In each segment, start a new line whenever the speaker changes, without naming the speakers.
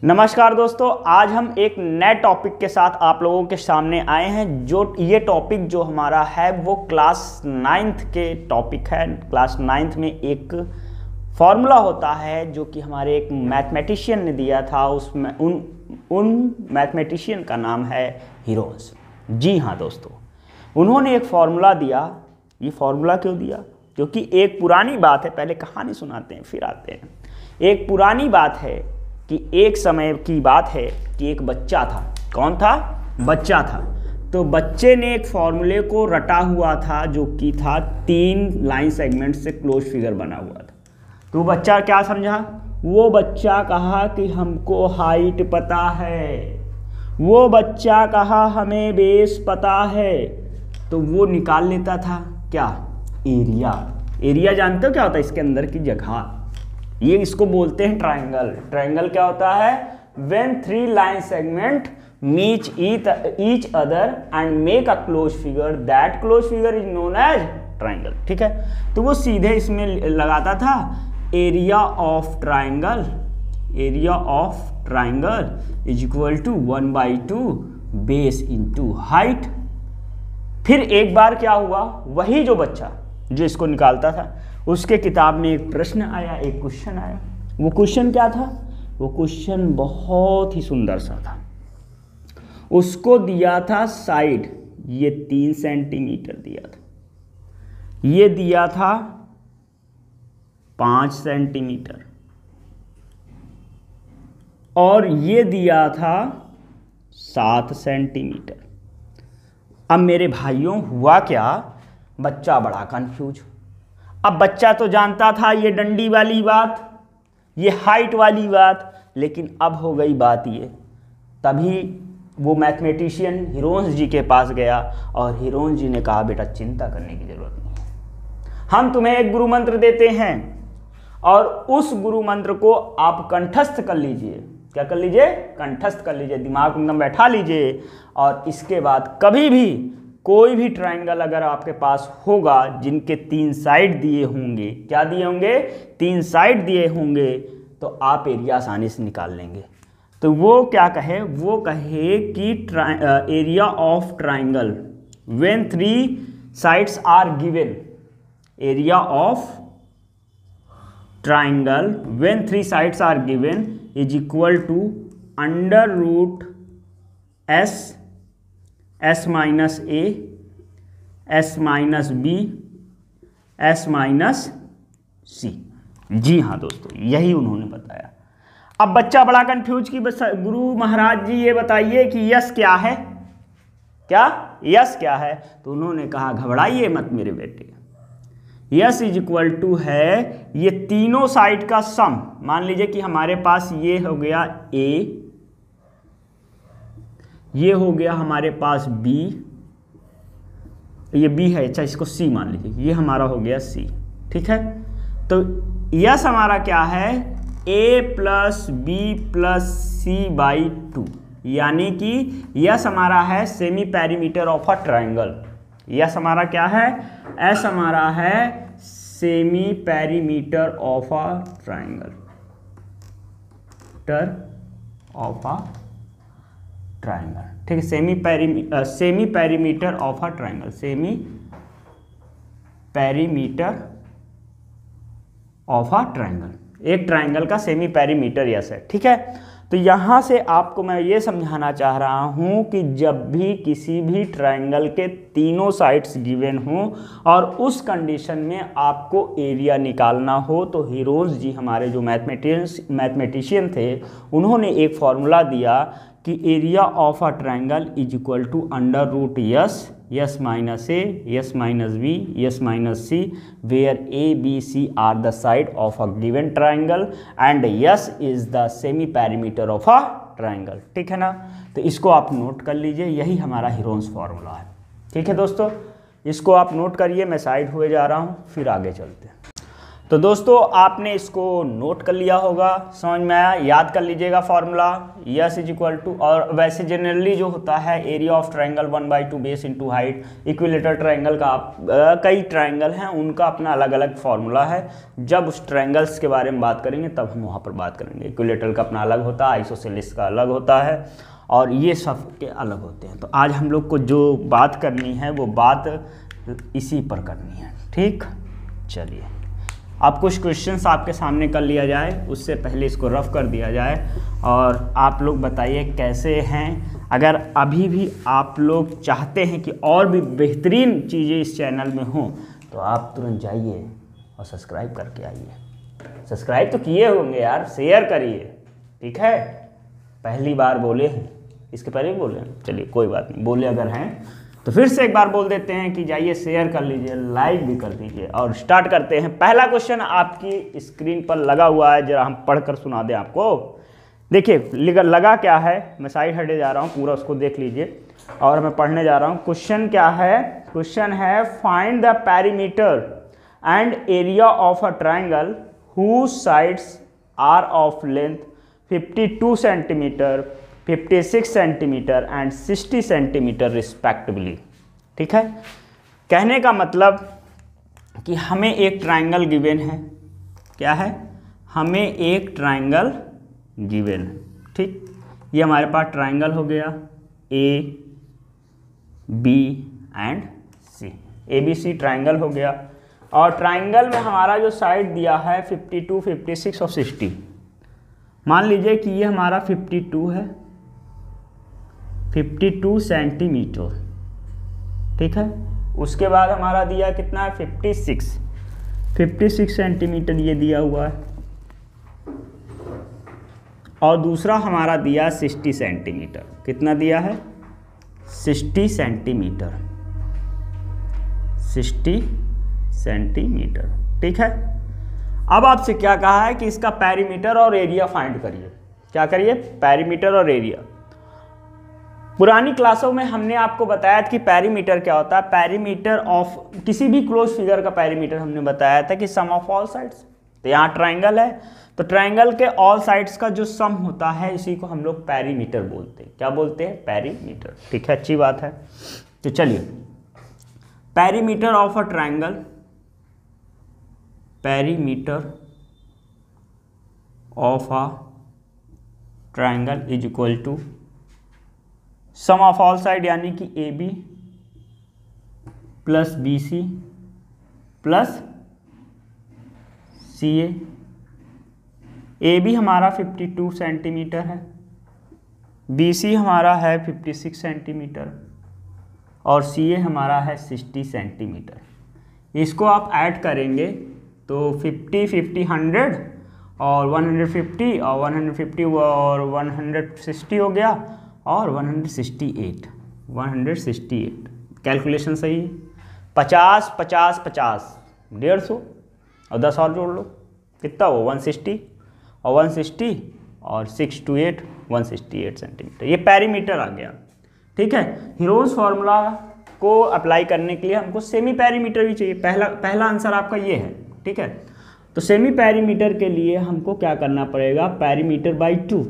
नमस्कार दोस्तों, आज हम एक नए टॉपिक के साथ आप लोगों के सामने आए हैं। जो ये टॉपिक जो हमारा है वो क्लास 9th के टॉपिक है। क्लास 9th में एक फॉर्मूला होता है जो कि हमारे एक मैथमेटिशियन ने दिया था। उसमें उन मैथमेटिशियन का नाम है हीरोज। जी हाँ दोस्तों, उन्होंने एक फॉर्मूला दिया। ये फॉर्मूला क्यों दिया? क्योंकि एक पुरानी बात है, पहले कहानी सुनाते हैं फिर आते हैं। एक पुरानी बात है कि एक समय की बात है कि एक बच्चा था। कौन था? बच्चा था। तो बच्चे ने एक फॉर्मूले को रटा हुआ था जो कि था 3 लाइन सेगमेंट से क्लोज फिगर बना हुआ था। तो बच्चा क्या समझा? वो बच्चा कहा कि हमको हाइट पता है, वो बच्चा कहा हमें बेस पता है। तो वो निकाल लेता था क्या? एरिया। एरिया जानते हो क्या होता है? इसके अंदर की जगह। ये इसको बोलते हैं ट्राइंगल। ट्राइंगल क्या होता है? When 3 line segment meet each other and make a closed figure, that closed figure is known as triangle। ठीक है, तो वो सीधे इसमें लगाता था area of triangle. Area of triangle is equal to 1/2 base into height. फिर एक बार क्या हुआ, वही जो बच्चा जो इसको निकालता था उसके किताब में एक प्रश्न आया, एक क्वेश्चन आया। वो क्वेश्चन क्या था? वो क्वेश्चन बहुत ही सुंदर सा था। उसको दिया था साइड, ये 3 सेंटीमीटर दिया था, ये दिया था 5 सेंटीमीटर और ये दिया था 7 सेंटीमीटर। अब मेरे भाइयों हुआ क्या? बच्चा बड़ा कंफ्यूज। अब बच्चा तो जानता था ये डंडी वाली बात, ये हाइट वाली बात, लेकिन अब हो गई बात ये। तभी वो मैथमेटिशियन हीरोन्स जी के पास गया और हीरोन्स जी ने कहा बेटा चिंता करने की जरूरत नहीं है, हम तुम्हें एक गुरु मंत्र देते हैं और उस गुरु मंत्र को आप कंठस्थ कर लीजिए। क्या कर लीजिए? कंठस्थ कर लीजिए, दिमाग में एकदम बैठा लीजिए। और इसके बाद कभी भी कोई भी ट्राइंगल अगर आपके पास होगा जिनके 3 साइड दिए होंगे, क्या दिए होंगे? 3 साइड दिए होंगे, तो आप एरिया आसानी से निकाल लेंगे। तो वो क्या कहे? वो कहे कि area of triangle when 3 sides are given, area of triangle when 3 sides are given is equal to under root S minus A, S minus B, S minus C। जी हाँ दोस्तों, यही उन्होंने बताया। अब बच्चा बड़ा कंफ्यूज कि गुरु महाराज जी ये बताइए कि यस क्या है? क्या यस क्या है? तो उन्होंने कहा घबराइए मत मेरे बेटे, यस इज इक्वल टू है ये तीनों साइड का सम। मान लीजिए कि हमारे पास ये हो गया A, ये हो गया हमारे पास B, ये B है, अच्छा इसको C मान लीजिए, ये हमारा हो गया C। ठीक है, तो यस हमारा क्या है? A plus B plus C/2, यानी कि यस हमारा है semi perimeter of a triangle. Yes हमारा क्या है? एस हमारा है semi perimeter of a triangle, ठीक है, semi perimeter of a triangle, semi perimeter of a triangle. एक ट्राइंगल का सेमी पेरीमीटर यस है। ठीक है, तो यहाँ से आपको मैं ये समझाना चाह रहा हूँ कि जब भी किसी भी ट्राइंगल के तीनों साइड्स गिवन हो और उस कंडीशन में आपको एरिया निकालना हो, तो हीरोज जी हमारे जो मैथमेटिशियन थे उन्होंने एक फॉर्मूला दिया कि area of a triangle is equal to under root S minus A, S minus B, S minus C, where A B C are the side of a given triangle and S is the semi perimeter of a triangle. ठीक है ना, तो इसको आप note कर लीजिए, यही हमारा हीरोन्स फॉर्मूला है। ठीक है दोस्तों, इसको आप नोट करिए, मैं साइड हुए जा रहा हूँ, फिर आगे चलते हैं। तो दोस्तों आपने इसको नोट कर लिया होगा, समझ में आया, याद कर लीजिएगा formula S is equal to, और वैसे जनरली जो होता है area of triangle 1/2 base into height, equilateral triangle का कई ट्रायंगल हैं उनका अपना अलग अलग फॉर्मूला है। जब उस ट्रायंगल्स के बारे में बात करेंगे तब हम वहाँ पर बात करेंगे। इक्विलेटरल का अपना अलग होता है, आइसोसेलेस का अलग होता है, और ये सब के अलग होते हैं। तो आज हम लोग को जो बात करनी है वो बात इसी पर करनी है, ठीक। चलिए अब कुछ क्वेश्चंस आपके सामने कर लिया जाए, उससे पहले इसको रफ कर दिया जाए और आप लोग बताइए कैसे हैं। अगर अभी भी आप लोग चाहते हैं कि और भी बेहतरीन चीज़ें इस चैनल में हों तो आप तुरंत जाइए और सब्सक्राइब करके आइए। सब्सक्राइब तो किए होंगे यार, शेयर करिए, ठीक है। पहली बार बोले हैं, इसके पहले भी बोले हैं, चलिए कोई बात नहीं, बोले अगर हैं तो फिर से एक बार बोल देते हैं कि जाइए शेयर कर लीजिए, लाइक भी कर दीजिए और स्टार्ट करते हैं। पहला क्वेश्चन आपकी स्क्रीन पर लगा हुआ है, जरा हम पढ़कर सुना दें आपको। देखिए लगा क्या है, मैं साइड हटे जा रहा हूँ, पूरा उसको देख लीजिए और मैं पढ़ने जा रहा हूँ। क्वेश्चन क्या है, क्वेश्चन है find the perimeter and area of a triangle whose sides are of length 52 centimetre, 56 centimetre and 60 centimetre respectively, ठीक है। कहने का मतलब कि हमें एक ट्रायंगल गिवन है, क्या है, हमें एक ट्रायंगल गिवन, ठीक। ये हमारे पास ट्रायंगल हो गया A B and C, ABC triangle हो गया, और ट्रायंगल में हमारा जो साइड दिया है 52, 56 और 60। मान लीजिए कि ये हमारा 52 है, 52 सेंटीमीटर, ठीक है। उसके बाद हमारा दिया कितना है 56 सेंटीमीटर ये दिया हुआ है, और दूसरा हमारा दिया 60 सेंटीमीटर। कितना दिया है 60 सेंटीमीटर, 60 सेंटीमीटर, ठीक है। अब आपसे क्या कहा है कि इसका पेरीमीटर और एरिया फाइंड करिए। क्या करिए, पेरीमीटर और एरिया। पुरानी क्लासों में हमने आपको बताया था कि पेरीमीटर क्या होता है। पेरीमीटर ऑफ किसी भी क्लोज फिगर का पेरीमीटर हमने बताया था कि सम ऑफ ऑल साइड्स। तो यहाँ ट्रायंगल है तो ट्रायंगल के ऑल साइड्स का जो सम होता है इसी को हम लोग पेरीमीटर बोलते हैं। क्या बोलते हैं, पेरीमीटर, ठीक है, अच्छी बात है। तो चलिए perimeter of a triangle, perimeter of a triangle is equal to sum of all side, यानी कि AB plus BC plus CA। AB हमारा 52 सेंटीमीटर है, BC हमारा है 56 सेंटीमीटर और CA हमारा है 60 सेंटीमीटर। इसको आप ऐड करेंगे तो 50, 50, 100 और 150 और 150 और 160 हो गया और 168 कैलकुलेशन सही है। 50, 50, 50, 150 और 10 और जोड़ लो, कितना वो 160 और 160 और 6 to 8 168 सेंटीमीटर। ये पेरीमीटर आ गया, ठीक है। हीरोज फार्मूला को अप्लाई करने के लिए हमको सेमी पेरीमीटर भी चाहिए। पहला आंसर आपका ये है, ठीक है। तो सेमी पेरीमीटर के लिए हमको क्या करना पड़ेगा, पेरीमीटर बाई 2,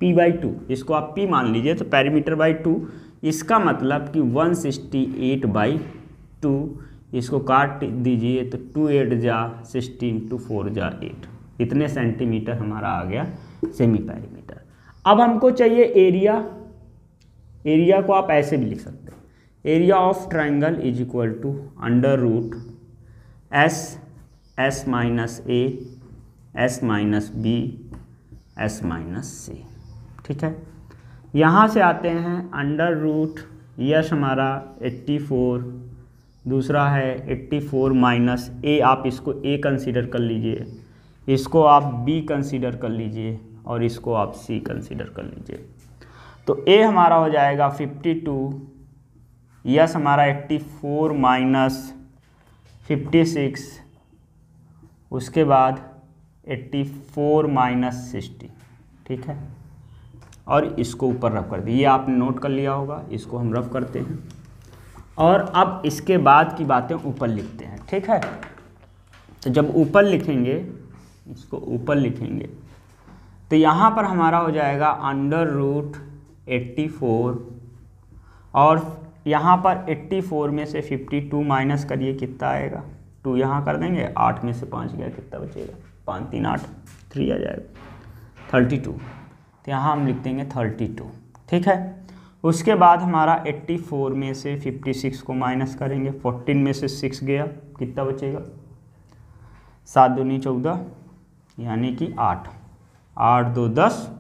P/2, इसको आप P मान लीजिए। तो पेरीमीटर बाई 2, इसका मतलब कि 168/2, इसको काट दीजिए तो 2 8 जा 16 2 4 जा 8, इतने सेंटीमीटर हमारा आ गया सेमी पेरीमीटर। अब हमको चाहिए एरिया। एरिया को आप ऐसे भी लिख सकते हैं, area of triangle is equal to √S S minus A S minus B S minus C, ठीक है। यहाँ से आते हैं √ यश हमारा 84, दूसरा है 84 माइनस A, आप इसको A कंसीडर कर लीजिए, इसको आप B कंसीडर कर लीजिए और इसको आप C कंसीडर कर लीजिए। तो A हमारा हो जाएगा 52, यश हमारा 84 माइनस 56, उसके बाद 84 माइनस 60, ठीक है। और इसको ऊपर रफ कर दिए, ये आपने नोट कर लिया होगा, इसको हम रफ करते हैं और अब इसके बाद की बातें ऊपर लिखते हैं, ठीक है। तो जब ऊपर लिखेंगे, इसको ऊपर लिखेंगे, तो यहाँ पर हमारा हो जाएगा √84, और यहाँ पर 84 में से 52 माइनस करिए, कितना आएगा, 2 यहाँ कर देंगे, 8 में से 5 गया, कितना बचेगा, 5 3 8 3 आ जाएगा 32। तो यहाँ हम लिख देंगे 32, ठीक है। उसके बाद हमारा 84 में से 56 को माइनस करेंगे, 14 में से 6 गया, कितना बचेगा, 7 दूनी 14, यानी कि 8 8 2 10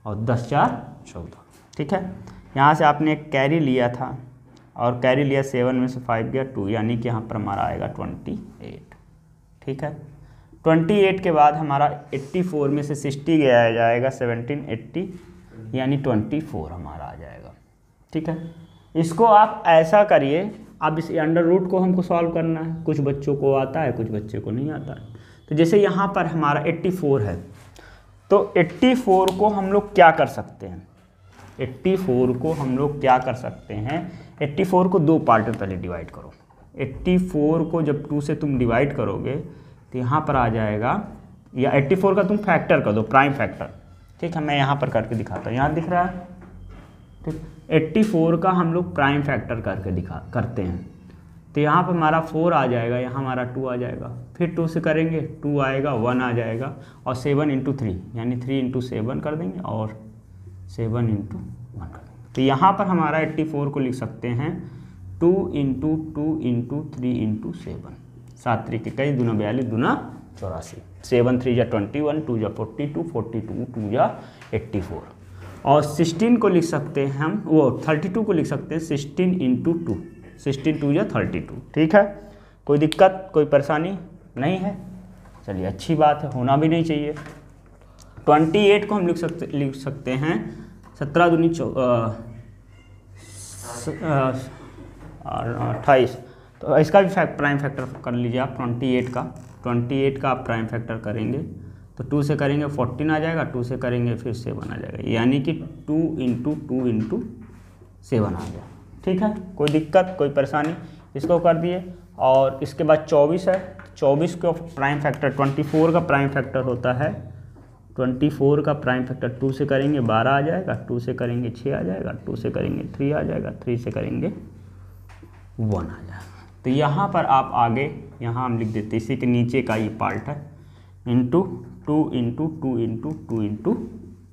और 10 4 14, ठीक है। यहाँ से आपने एक कैरी लिया था और कैरी लिया, 7 में से 5 गया 2, यानी कि यहाँ पर हमारा आएगा 28, ठीक है। 28 के बाद हमारा 84 में से 60 गया जाएगा 17 80, यानी 24 हमारा आ जाएगा, ठीक है। इसको आप ऐसा करिए, अब इस अंडर रूट को हमको सॉल्व करना है, कुछ बच्चों को आता है, कुछ बच्चे को नहीं आता है। तो जैसे यहाँ पर हमारा 84 है, तो 84 को हम लोग क्या कर सकते हैं, 84 को हम लोग क्या कर सकते हैं, 84 को 2 पार्ट में पहले डिवाइड करो। 84 को जब 2 से तुम डिवाइड करोगे तो यहाँ पर आ जाएगा, या 84 का तुम फैक्टर कर दो, प्राइम फैक्टर, ठीक है। मैं यहाँ पर करके दिखाता हूँ, यहाँ दिख रहा है, ठीक। 84 का हम लोग प्राइम फैक्टर करके करते हैं, तो यहाँ पर हमारा 4 आ जाएगा, यहाँ हमारा 2 आ जाएगा, फिर 2 से करेंगे 2 आएगा, 1 आ जाएगा, और 7 × 3 यानी 3 × 7 कर देंगे, और 7 × 1 कर देंगे। तो यहाँ पर हमारा 84 को लिख सकते हैं 2 × 2 × 3 × 7, 7 3 के कई, दूना 42 दूना 84, 7 3 जा 21, 2 जा 42, 42 2 जा 84, और 16 को लिख सकते हैं हम, वो 32 को लिख सकते हैं 16 × 2, 16 2 जा 32, ठीक है। कोई दिक्कत, कोई परेशानी नहीं है, चलिए अच्छी बात है, होना भी नहीं चाहिए। 28 को हम लिख सकते हैं 17 दूनी 28, तो इसका भी प्राइम फैक्टर कर लीजिए आप। 28 का आप प्राइम फैक्टर करेंगे तो 2 से करेंगे 14 आ जाएगा, 2 से करेंगे फिर 7 आ जाएगा, यानी कि 2 × 2 × 7 आ गया, ठीक है। कोई दिक्कत, कोई परेशानी, इसको कर दिए। और इसके बाद 24 है, 24 का प्राइम फैक्टर, 24 का प्राइम फैक्टर होता है, 24 का प्राइम फैक्टर 2 से करेंगे 12 आ जाएगा, 2 से करेंगे 6 आ जाएगा, 2 से करेंगे 3 आ जाएगा, 3 से करेंगे 1 आ जाएगा। तो यहाँ पर आप आगे, यहाँ हम लिख देते इसी के नीचे का ये पार्ट है, इंटू 2 × 2 × 2 ×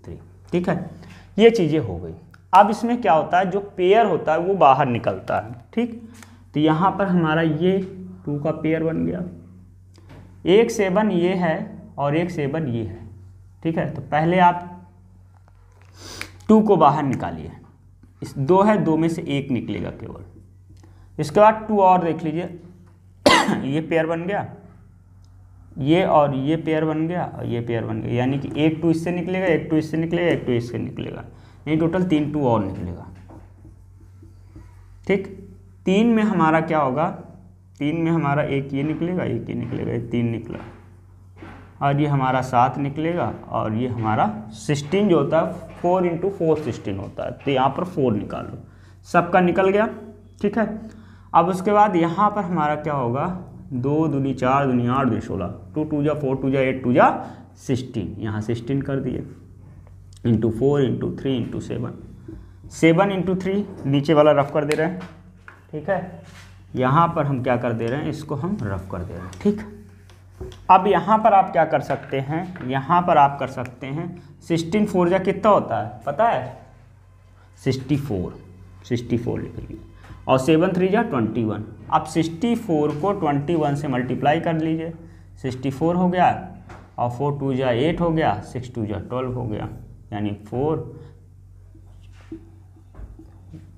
3, ठीक है। ये चीज़ें हो गई। अब इसमें क्या होता है, जो पेयर होता है वो बाहर निकलता है, ठीक। तो यहाँ पर हमारा ये 2 का पेयर बन गया, एक 7 ये है और एक 7 ये है, ठीक है। तो पहले आप 2 को बाहर निकालिए, इस 2 है, 2 में से 1 निकलेगा केवल। इसके बाद 2 और देख लीजिए ये पेयर बन गया, ये और ये पेयर बन गया, और ये पेयर बन गया, यानी कि एक 2 इससे निकलेगा, एक 2 इससे निकलेगा, एक 2 इससे निकलेगा, यानी टोटल 3 2 और निकलेगा, ठीक। 3 में हमारा क्या होगा, 3 में हमारा एक ये निकलेगा, एक ये निकलेगा, ये 3 निकला, और ये हमारा 7 निकलेगा, और ये हमारा 16 जो होता है 4 × 4 16 होता है, तो यहाँ पर 4 निकालो, सबका निकल गया, ठीक है। अब उसके बाद यहाँ पर हमारा क्या होगा, 2 दूनी 4 दूनी 8 दूनी 16, 2 2 जा 4 2 जा 8 2 जा 16, यहाँ 16 कर दिए, इंटू 4 × 3 × 7, 7 × 3 नीचे वाला रफ कर दे रहे हैं, ठीक है। यहाँ पर हम क्या कर दे रहे हैं, इसको हम रफ कर दे रहे हैं, ठीक। अब यहाँ पर आप क्या कर सकते हैं, यहाँ पर आप कर सकते हैं 16 4 जा कितना होता है पता है, 64 लिख लीजिए, और 7 3 जा 21। अब 64 को 21 से मल्टीप्लाई कर लीजिए, 64 हो गया, और 4 2 जा 8 हो गया, 6 2 जा 12 हो गया, यानी 4,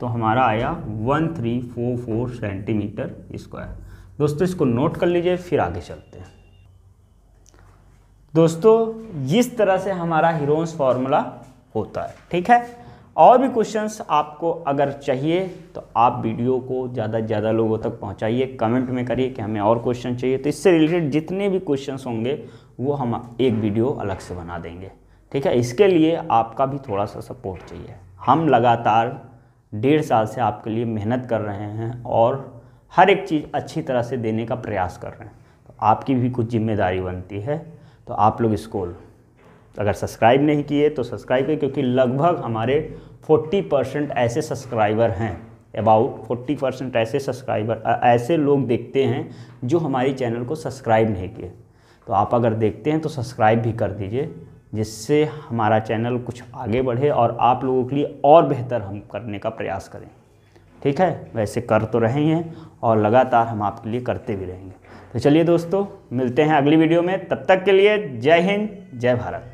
तो हमारा आया 1344 सेंटीमीटर स्क्वायर। दोस्तों इसको नोट कर लीजिए, फिर आगे चलते हैं। दोस्तों इस तरह से हमारा हीरोन्स फार्मूला होता है, ठीक है। और भी क्वेश्चंस आपको अगर चाहिए तो आप वीडियो को ज़्यादा से ज़्यादा लोगों तक पहुंचाइए, कमेंट में करिए कि हमें और क्वेश्चन चाहिए, तो इससे रिलेटेड जितने भी क्वेश्चंस होंगे वो हम एक वीडियो अलग से बना देंगे, ठीक है। इसके लिए आपका भी थोड़ा सा सपोर्ट चाहिए। हम लगातार 1.5 साल से आपके लिए मेहनत कर रहे हैं और हर एक चीज़ अच्छी तरह से देने का प्रयास कर रहे हैं, तो आपकी भी कुछ जिम्मेदारी बनती है। तो आप लोग इसको अगर सब्सक्राइब नहीं किए तो सब्सक्राइब करें, क्योंकि लगभग हमारे 40% ऐसे सब्सक्राइबर हैं, अबाउट 40% ऐसे सब्सक्राइबर ऐसे लोग देखते हैं जो हमारी चैनल को सब्सक्राइब नहीं किए। तो आप अगर देखते हैं तो सब्सक्राइब भी कर दीजिए, जिससे हमारा चैनल कुछ आगे बढ़े और आप लोगों के लिए और बेहतर हम करने का प्रयास करें। ठीक है, वैसे कर तो रहे हैं और लगातार हम आपके लिए करते भी रहेंगे। तो चलिए दोस्तों, मिलते हैं अगली वीडियो में। तब तक के लिए जय हिंद, जय भारत।